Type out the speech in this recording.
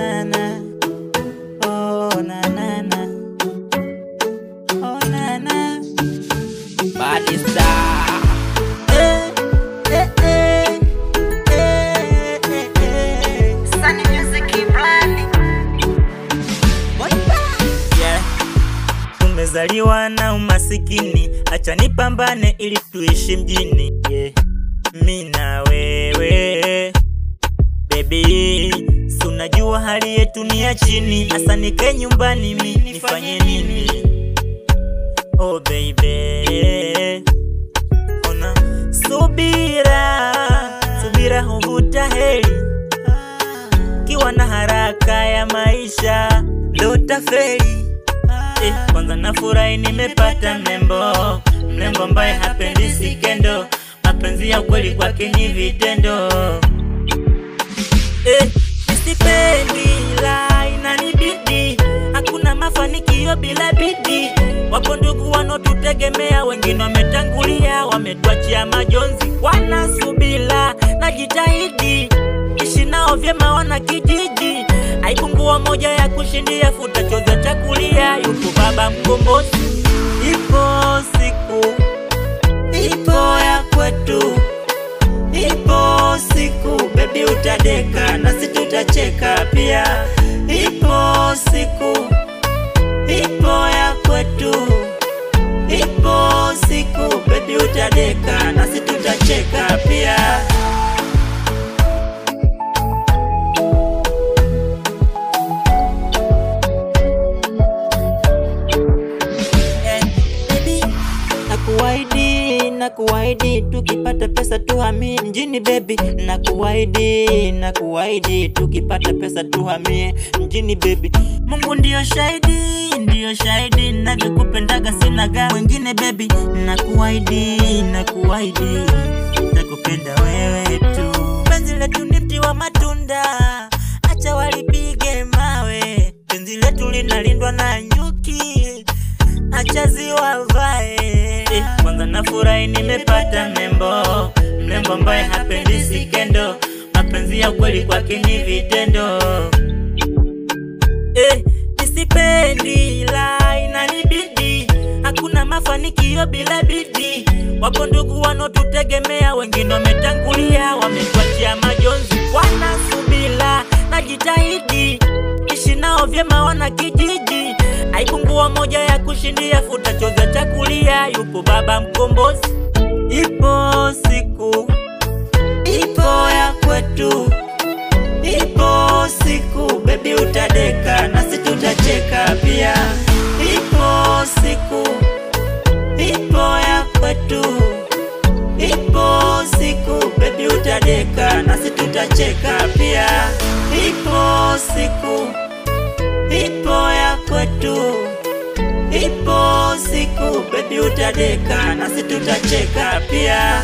na na, oh na na na, oh na na. Body star. Sunny Music Brand. Yeah. Tumezaliwa na umasikini, acha nipambane ili tuishi mjini. Yeah. Mimi na wewe baby, si unajua hali yetu ni ya chini. Asa nikae nyumbani mimi nifanye nini? Oh baby, ona subira huvuta heri. Kiwa na haraka ya maisha ndo tafeli. Kwanza nafurahi nimepata mlembo ambaye hapendi sikendo. Mapenzi ya kweli kwake ni vitendo. Nisipendi la inanibidi, hakuna mafanikio bila bidii. Wapo ndugu wanotutegemea, wengine wametangulia, wametuachia majonzi. Wanasubira najitahidi, ishi nao vyema wana kijiji. Haipungua moja ya kushindia, futa choza chakulia. Yupo baba mkombozi. Ipo siku, ipo ya kwetu, ipo siku baby utadeka nasi tutacheka pia. Ipo siku, ipo ya kwetu, ipo siku baby utadeka nasi tutacheka pia. Nakuahidi tukipata pesa tuhamie mjini baby. Nakuahidi tukipata pesa tuhamie mjini baby. Mungu ndiyo shahidi navyokupendaga sinaga wengine baby. Nakuahidi nakupenda wewe tu. Penzi letu ni mti wa matunda, acha walipige mawe. Penzi letu linalindwa na nyuki, acha ziwavae. Kwanza nafurahi nimepata mlembo ambaye hapendi sikendo. Mapenzi ya kweli kwake ni vitendo. Nisipendi la inanibidi, hakuna mafanikio bila bidii. Wapo ndugu wanotutegemea, wengine wametangulia, wametuachia majonzi. Wanasubira najitahidi, ishi nao vyema wana kijiji. Haipungua moja ya kushindia, futa choza chakulia. Yupo baba mkombozi. Ipo siku, ipo ya kwetu, ipo siku baby utadeka nasi tutacheka pia. Ipo siku, ipo ya kwetu, ipo siku baby utadeka nasi tutacheka pia. Ipo siku, ipo ya kwetu, ipo siku baby utadeka nasi tutacheka pia.